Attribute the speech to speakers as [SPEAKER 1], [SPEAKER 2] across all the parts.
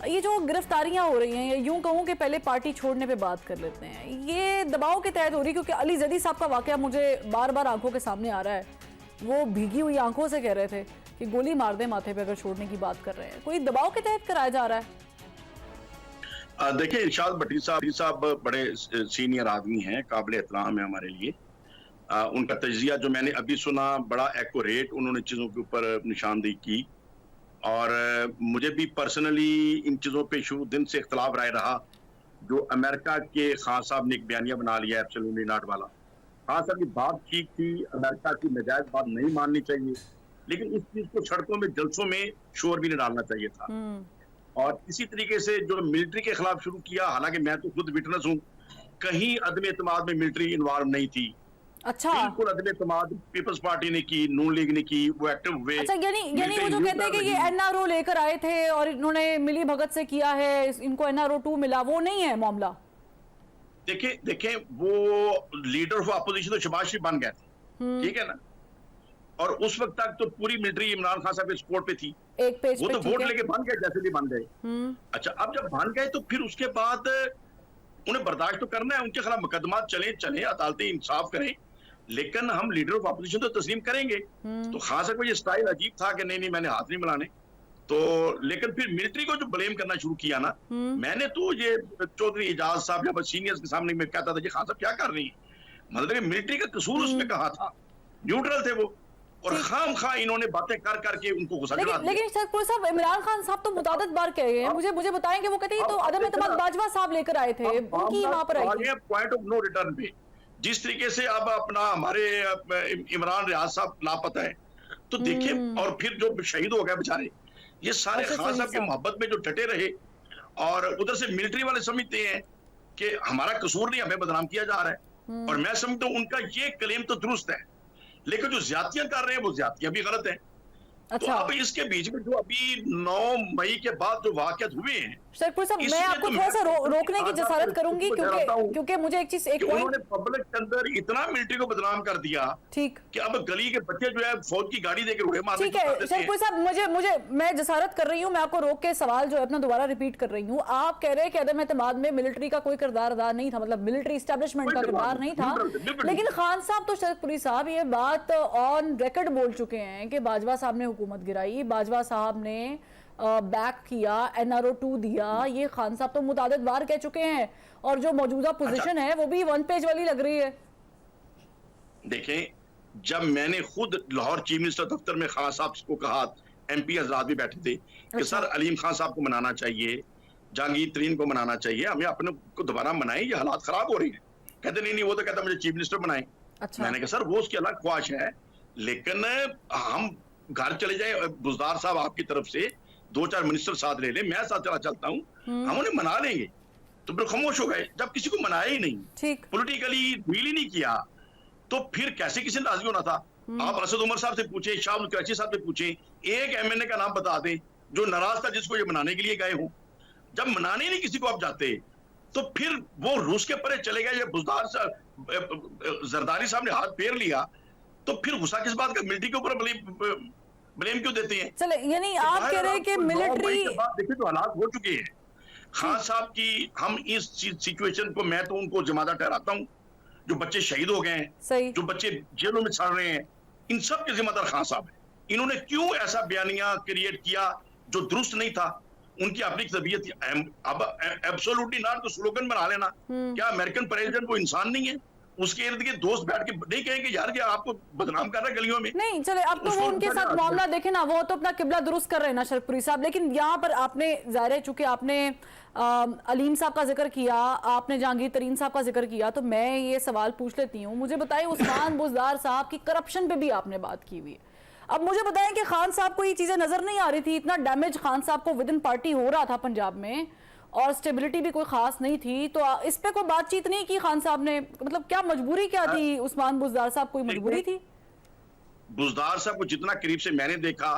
[SPEAKER 1] ये जो गिरफ्तारियां हो रही हैं, या यूं कहूं कि पहले पार्टी छोड़ने पे बात कर लेते हैं, ये दबाव के तहत हो रही, क्योंकि अली जदी साहब का वाकया मुझे बार बार आंखों के सामने आ रहा है। वो भीगी हुई आंखों से कह रहे थे कि गोली मार दे माथे पे अगर छोड़ने की बात कर रहे हैं। कोई दबाव के तहत कराया जा रहा है?
[SPEAKER 2] देखिए, इरशाद भट्टी साहब बड़े सीनियर आदमी हैं, काबिल एहतराम है हमारे लिए। उनका तजिया जो मैंने अभी सुना, बड़ा एक्यूरेट उन्होंने चीज़ों के ऊपर निशानदेही की, और मुझे भी पर्सनली इन चीज़ों पे शुरू दिन से इख्तलाफ राय रहा। जो अमेरिका के खान साहब ने एक बयानिया बना लिया एब्सोल्यूटली नॉट वाला, खान साहब की बात ठीक थी, अमेरिका की नाजायज बात नहीं माननी चाहिए, लेकिन इस चीज़ को सड़कों में जलसों में शोर भी नहीं डालना चाहिए था। और इसी तरीके से जो मिलिट्री के खिलाफ शुरू किया, हालांकि मैं तो खुद विटनेस हूँ, कहीं अदम एतमाद में मिलिट्री इन्वॉल्व नहीं थी।
[SPEAKER 1] अच्छा,
[SPEAKER 2] बिल्कुल अदम एतमाद पीपल्स पार्टी ने की, नून लीग ने की, वो एक्टिव हुए।
[SPEAKER 1] अच्छा, यानी वो जो कहते हैं कि ये एनआरओ लेकर आए थे और इन्होंने मिली भगत से किया है, इनको एनआरओ 2 मिला, वो नहीं है मामला।
[SPEAKER 2] देखें वो लीडर ऑफ अपोजिशन तो शहबाज शरीफ बन गए थे, ठीक है ना, और उस वक्त तक तो पूरी मिलिट्री इमरान खान साहब के सपोर्ट पे थी।
[SPEAKER 1] एक पेज
[SPEAKER 2] वो
[SPEAKER 1] पे
[SPEAKER 2] तो वोट लेके बन गए, जैसे भी बन गए। अच्छा, अब जब बन गए तो फिर उसके बाद उन्हें बर्दाश्त तो करना है, उनके खिलाफ मुकदमा चले, अदालतें इंसाफ करें, लेकिन हम लीडर ऑफ अपोजिशन तो तस्लीम करेंगे। तो खास करके ये स्टाइल अजीब था कि नहीं मैंने हाथ नहीं मिलाने, तो लेकिन फिर मिलिट्री को जो ब्लेम करना शुरू किया ना, मैंने तो ये चौधरी एजाज साहब या सीनियर्स के सामने मैं कहता था कि खान साहब क्या कर रही है, मतलब मिलिट्री का कसूर उसमें कहा था, न्यूट्रल थे वो, और खाम इन्होंने बातें कर करके उनको गुस्सा दिला दिया।
[SPEAKER 1] लेकिन सरपुर साहब, इमरान खान साहब तो मुतादिद बार कह गए हैं, मुझे बताएंगे, वो कहते हैं तो अदम एतमाद बाजवा साहब लेकर आए थे, उनकी वहां पर आई
[SPEAKER 2] पॉइंट ऑफ नो रिटर्न पे। जिस तरीके से अब अपना हमारे इमरान रियाज साहब लापता है, तो देखिए, और फिर जो शहीद हो गए बेचारे, ये सारे खान साहब की मोहब्बत में जो डटे रहे, और उधर से मिलिट्री वाले समझते हैं कि हमारा कसूर नहीं, हमें बदनाम किया जा रहा है, और मैं समझता हूं उनका ये क्लेम तो दुरुस्त है, लेकिन जो ज्यादतियां कर रहे हैं वो ज्यादतियां भी गलत हैं।
[SPEAKER 1] अच्छा।
[SPEAKER 2] तो अब इसके बीच में जो अभी 9 मई के बाद जो वाकयात हुए हैं,
[SPEAKER 1] सरपुर साहब, मैं आपको थोड़ा सा रोकने की जसारत करूंगी, क्योंकि मुझे एक चीज, एक
[SPEAKER 2] उन्होंने पब्लिक के अंदर इतना मिलिट्री को बदनाम कर दिया,
[SPEAKER 1] ठीक,
[SPEAKER 2] कि अब गली के बच्चे जो है फौज की गाड़ी देकर उड़े मारने।
[SPEAKER 1] ठीक है सरपुर साहब, मैं जसारत कर रही हूँ, मैं आपको रोक के सवाल जो है अपना दोबारा रिपीट कर रही हूँ। आप कह रहे हैं कि अदम एतमाद में मिलिट्री का कोई किरदार अदा नहीं था, मतलब मिलिट्री एस्टेब्लिशमेंट का किरदार नहीं था, लेकिन खान साहब तो सरपुरी साहब ये बात ऑन रिकॉर्ड बोल चुके हैं कि बाजवा साहब ने हुकूमत गिराई, बाजवा साहब ने बैक किया, एनआरओ 2 दिया, ये खान साहब तो मुतादिद बार कह चुके हैं, और जो मौजूदा पोजीशन है वो भी 1 पेज वाली लग रही है।
[SPEAKER 2] देखें, जब मैंने खुद लाहौर चीफ मिनिस्टर दफ्तर में खान साहब को कहा, एमपी हजरात भी बैठे थे कि सर अलीम खान साहब को मनाना चाहिए, जहांगीर तरीन को मनाना चाहिए, हमें अपने को दोबारा मनाएं, ये हालात खराब हो रही है। कहते नहीं वो तो कहता मुझे चीफ मिनिस्टर बनाएं।
[SPEAKER 1] अच्छा।
[SPEAKER 2] मैंने कहा सर वो उसकी अलग ख्वाहिश है, लेकिन हम घर चले जाए, बुजदार साहब आपकी तरफ से 2-4 मिनिस्टर साथ ले ले, मैं साथ चलता हूँ, हम उन्हें मना लेंगे। तो फिर खामोश हो गए, जब किसी को मनाया ही नहीं,
[SPEAKER 1] ठीक,
[SPEAKER 2] पॉलिटिकली डील ही नहीं किया, तो फिर कैसे किसी ने राजी होना था। आप असद उमर साहब से पूछे, शाह कराची साहब से पूछे, एक एमएनए का नाम बता दें जो नाराज था जिसको ये मनाने के लिए गए हो। जब मनाने नहीं किसी को आप जाते, तो फिर वो रूस के परे चले गए, बुजदार साहब जरदारी साहब ने हाथ फेर लिया, तो फिर गुस्सा किस बात का, मिलिट्री के ऊपर ब्लेम क्यों देते हैं?
[SPEAKER 1] चले, यानी आप कह रहे हैं कि मिलिट्री,
[SPEAKER 2] देखिए तो हालात हो चुके हैं खान साहब की, हम इस सिचुएशन को, मैं तो उनको जिम्मेदार ठहराता हूं, जो बच्चे शहीद हो गए हैं, जो बच्चे जेलों में सड़ रहे हैं, इन सब के जिम्मेदार खान साहब हैं। इन्होंने क्यों ऐसा बयानिया क्रिएट किया जो दुरुस्त नहीं था? उनकी अपनी तबीयत, अब एब्सोल्युटली नॉट तो स्लोगन बना लेना, क्या अमेरिकन प्रेसिडेंट वो इंसान नहीं है? उसके इर्द गिर्द दोस्त बैठ के नहीं कहेंगे यार कि आपको बदनाम कर रहा है गलियों में।
[SPEAKER 1] नहीं चले, अब तो वो उनके साथ मामला देखे ना, वो तो अपना किबला दुरुस्त कर रहे हैं ना शरफपुरी साहब, लेकिन यहाँ पर आपने जाहिर है, चूंकि आपने अलीम साहब का जिक्र किया, आपने जहांगीर तरीन साहब का जिक्र किया, तो मैं ये सवाल पूछ लेती हूँ। मुझे बताइए, उस्मान बुजदार साहब की करप्शन पे भी आपने बात की हुई है, अब मुझे बताएं कि खान साहब को ये चीजें नजर नहीं आ रही थी? इतना डैमेज खान साहब को विद इन पार्टी हो रहा था पंजाब में, और स्टेबिलिटी भी कोई खास नहीं थी, तो इस पे कोई बातचीत नहीं की खान साहब ने? मतलब क्या मजबूरी क्या थी उस्मान बुजदार साहब, कोई मजबूरी थी?
[SPEAKER 2] बुजदार साहब को जितना करीब से मैंने देखा,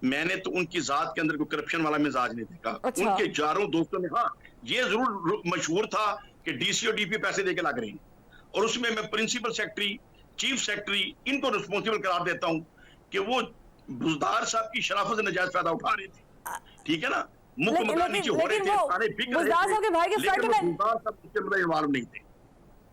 [SPEAKER 2] मैंने तो उनकी जात के अंदर कोई करप्शन वाला मिजाज नहीं देखा। अच्छा। उनके चारों दोस्तों में हाँ ये जरूर मशहूर था कि डीसी और डीपी पैसे देके लग रही हैं, और उसमें मैं प्रिंसिपल सेक्रेटरी, चीफ सेक्रेटरी, इनको रिस्पॉन्सिबल करार देता हूं कि वो बुजदार साहब की शराफत से नजायज फायदा उठा रहे थे, ठीक है ना। मुख्य नीचे हो रहे थे, सारे बिक रहे
[SPEAKER 1] बुज़दार साहब के भाई के
[SPEAKER 2] थे, लेकिन
[SPEAKER 1] फ्रंटमैन,
[SPEAKER 2] बुज़दार साहब उसके अंदर इन्वॉल्व नहीं थे।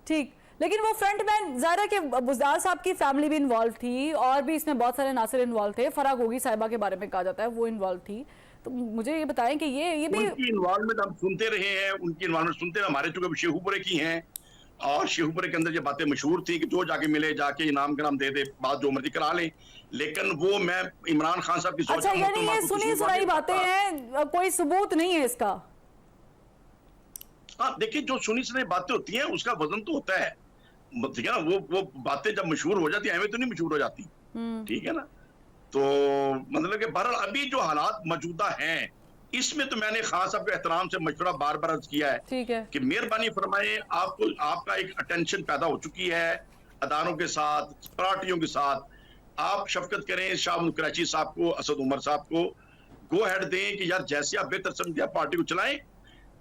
[SPEAKER 1] ठीक, लेकिन वो फ्रंटमैन ज़ाहिर है कि बुज़दार साहब की फैमिली भी इन्वॉल्व थी और भी इसमें बहुत सारे नासिर इन्वॉल्व थे। फराग होगी साहिबा के बारे में कहा जाता है वो इन्वॉल्व थी। तो मुझे ये बताएं कि ये भी
[SPEAKER 2] उनकी इन्वॉल्वमेंट हम सुनते रहे हैं, उनकी इन्वॉल्वमेंट सुनते रहे। हमारे चूंकि शेखुपुरे की हैं और शेखुपुरे के अंदर ये बातें मशहूर थी कि जो जाके मिले जाके इनाम का नाम दे दे, बात जो मर्जी करा ले। लेकिन वो मैं इमरान खान साहब की सोच,
[SPEAKER 1] अच्छा, यानी ये सुनी सुनाई बातें हैं, कोई सबूत नहीं है इसका?
[SPEAKER 2] हाँ, देखिए जो सुनी सुनाई बातें होती हैं उसका वजन तो होता है, ठीक है ना। वो बातें जब मशहूर हो जाती है, हमें तो नहीं मशहूर हो जाती, ठीक है ना। तो मतलब कि बहरहाल अभी जो हालात मौजूदा हैं इसमें तो मैंने खास साहब के एहतराम से मशवरा बार बार अर्ज किया है,
[SPEAKER 1] ठीक है,
[SPEAKER 2] कि मेहरबानी फरमाएं, आपको आपका एक अटेंशन पैदा हो चुकी है अदारों के साथ, पार्टियों के साथ। आप शफकत करें शाह कराची साहब को, असद उमर साहब को गो हेड दें कि यार जैसे आप बेहतर समझे आप पार्टी को चलाएं,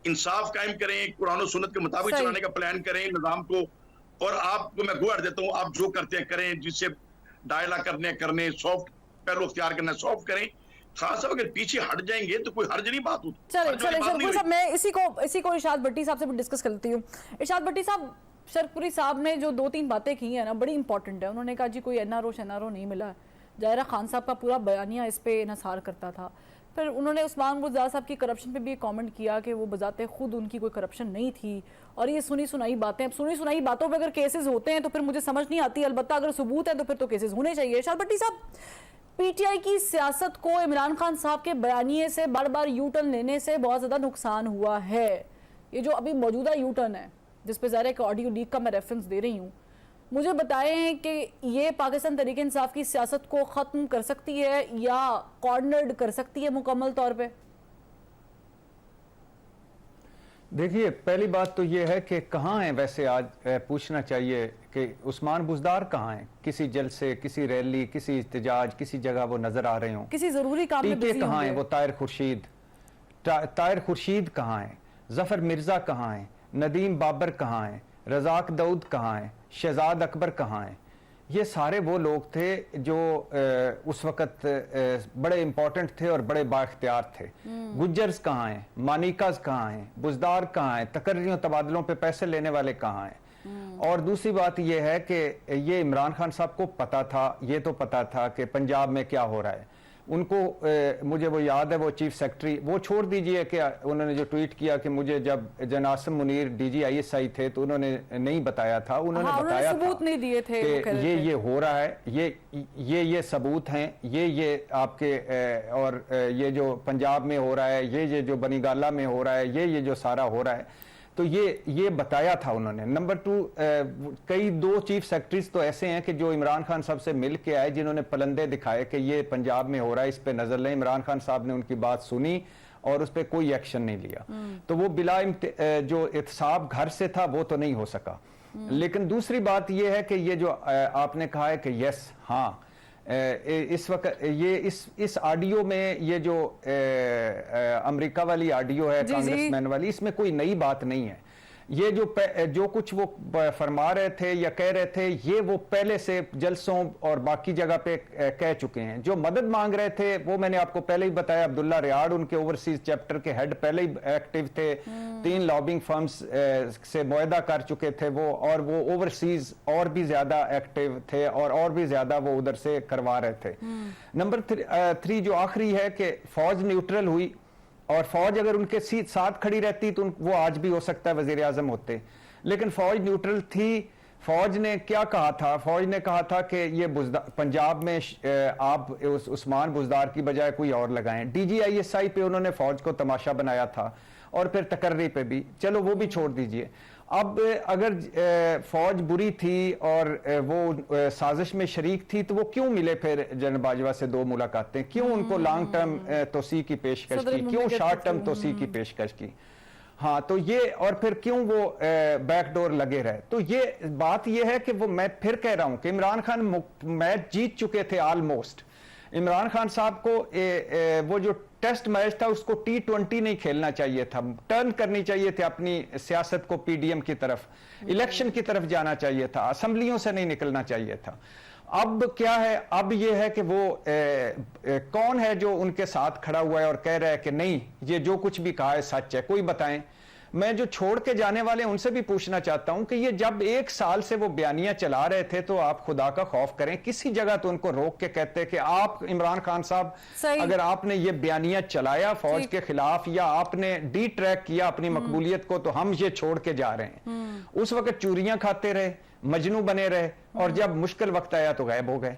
[SPEAKER 2] इंसाफ कायम करें, कुरान और सुन्नत के मुताबिक चलाने का प्लान करें निजाम को। और आपको मैं गो हेड देता हूं, आप जो करते हैं करें, जिससे डायलॉग करने सॉफ्ट पहलू अख्तियार करना सॉफ्ट करें। खास साहब अगर पीछे हट जाएंगे तो कोई हर्ज नहीं बात होती।
[SPEAKER 1] चले शरपुरी साहब, मैं इसी को इरशाद भट्टी साहब से डिस्कस कर लेती हूँ। इरशाद भट्टी साहब, शरपुरी साहब ने जो 2-3 बातें की हैं ना, बड़ी इंपॉर्टेंट है। उन्होंने कहा जी कोई एनआरओ नहीं मिला। जाहिरा खान साहब का पूरा बयानिया इस पे इन्हिसार करता था। फिर उन्होंने उस्मान बुज़दार साहब की करप्शन पे भी एक कमेंट किया कि वो बजाते खुद उनकी कोई करप्शन नहीं थी। और ये सुनी सुनाई बातें, अब सुनी सुनाई बातों पे अगर केसेस होते हैं तो फिर मुझे समझ नहीं आती, अलबत्ता अगर सबूत है तो फिर तो केसेस होने चाहिए। इरशाद भट्टी साहब, पीटीआई की सियासत को इमरान खान साहब के बयानिए से बार बार यू टर्न लेने से बहुत ज़्यादा नुकसान हुआ है। ये जो अभी मौजूदा यू टर्न है, जिस पे ज़ाहिर है कि ऑडियो लीक का मैं रेफरेंस दे रही हूँ, मुझे बताएं कि ये पाकिस्तान तहरीक इंसाफ की सियासत को ख़त्म कर सकती है या कॉर्नर्ड कर सकती है मुकम्मल तौर पे?
[SPEAKER 3] देखिए, पहली बात तो ये है कि कहाँ हैं, वैसे आज पूछना चाहिए कि उस्मान बुज़दार कहाँ हैं। किसी जलसे, किसी रैली, किसी इhtजाज, किसी जगह वो नजर आ रहे हों,
[SPEAKER 1] किसी जरूरी काम में बिजी
[SPEAKER 3] कहाँ हैं वो? ताहिर खुर्शीद कहाँ हैं? जफर मिर्जा कहाँ हैं? नदीम बाबर कहाँ हैं? रज़ाक दाऊद कहाँ हैं? शहजाद अकबर कहाँ हैं? ये सारे वो लोग थे जो उस वक़्त बड़े इंपॉर्टेंट थे और बड़े बाख्तियार थे। गुज्जर्स कहाँ हैं? मानिकाज कहाँ हैं? बुज़दार कहाँ हैं? तकर्रियों तबादलों पे पैसे लेने वाले कहाँ हैं? और दूसरी बात यह है कि ये इमरान खान साहब को पता था, ये तो पता था कि पंजाब में क्या हो रहा है। उनको मुझे वो याद है, वो चीफ सेक्रेटरी, वो छोड़ दीजिए कि उन्होंने जो ट्वीट किया कि मुझे जब जनासम मुनीर DGISI थे तो उन्होंने नहीं बताया था, उन्होंने बताया
[SPEAKER 1] सबूत नहीं दिए थे
[SPEAKER 3] कि ये हो रहा है, ये सबूत हैं, ये आपके और ये जो पंजाब में हो रहा है, ये जो बनीगाला में हो रहा है, ये जो सारा हो रहा है, तो ये बताया था उन्होंने। नंबर 2, कई 2 चीफ सेक्रेटरीज तो ऐसे हैं कि जो इमरान खान साहब से मिल के आए, जिन्होंने पलंदे दिखाए कि ये पंजाब में हो रहा है, इस पे नजर लें। इमरान खान साहब ने उनकी बात सुनी और उस पर कोई एक्शन नहीं लिया। तो वो बिला जो एहतसाब घर से था वो तो नहीं हो सका। लेकिन दूसरी बात ये है कि ये जो आपने कहा है कि यस, हाँ, इस वक्त ये इस ऑडियो में ये जो अमेरिका वाली ऑडियो है, कांग्रेसमैन वाली, इसमें कोई नई बात नहीं है। ये जो कुछ वो फरमा रहे थे या कह रहे थे, ये वो पहले से जलसों और बाकी जगह पे कह चुके हैं। जो मदद मांग रहे थे वो मैंने आपको पहले ही बताया, अब्दुल्ला रियाड़ उनके ओवरसीज चैप्टर के हेड पहले ही एक्टिव थे। 3 लॉबिंग फर्म्स से मुआहदा कर चुके थे वो, और वो ओवरसीज और भी ज्यादा एक्टिव थे और भी ज्यादा वो उधर से करवा रहे थे। नंबर 3 जो आखिरी है कि फौज न्यूट्रल हुई, और फौज अगर उनके साथ खड़ी रहती तो वो आज भी हो सकता है वजीर आजम होते, लेकिन फौज न्यूट्रल थी। फौज ने क्या कहा था? फौज ने कहा था कि ये पंजाब में आप उस्मान बुज़दार की बजाय कोई और लगाएं। DGISI पे उन्होंने फौज को तमाशा बनाया था, और फिर तकर्री पे भी, चलो वो भी छोड़ दीजिए। अब अगर फौज बुरी थी और वो साजिश में शरीक थी तो वो क्यों मिले फिर जनरल बाजवा से 2 मुलाकातें? क्यों उनको लॉन्ग टर्म तोसी की पेशकश की? क्यों शॉर्ट टर्म तोसी की पेशकश की? हाँ, तो ये, और फिर क्यों वो बैकडोर लगे रहे? तो ये बात ये है कि वो, मैं फिर कह रहा हूं कि इमरान खान मैच जीत चुके थे ऑलमोस्ट। इमरान खान साहब को वो जो टेस्ट मैच था उसको T20 नहीं खेलना चाहिए था, टर्न करनी चाहिए थी अपनी सियासत को PDM की तरफ, इलेक्शन की तरफ जाना चाहिए था, असेंबलियों से नहीं निकलना चाहिए था। अब क्या है, अब ये है कि वो कौन है जो उनके साथ खड़ा हुआ है और कह रहा है कि नहीं ये जो कुछ भी कहा है सच है, कोई बताएं। मैं जो छोड़ के जाने वाले हैं उनसे भी पूछना चाहता हूं कि ये जब 1 साल से वो बयानियां चला रहे थे तो आप खुदा का खौफ करें, किसी जगह तो उनको रोक के कहते कि आप इमरान खान साहब अगर आपने ये बयानियां चलाया फौज के खिलाफ या आपने डी ट्रैक किया अपनी मकबूलियत को तो हम ये छोड़ के जा रहे हैं। उस वक्त चूरियां खाते रहे, मजनू बने रहे और जब मुश्किल वक्त आया तो गायब हो गए।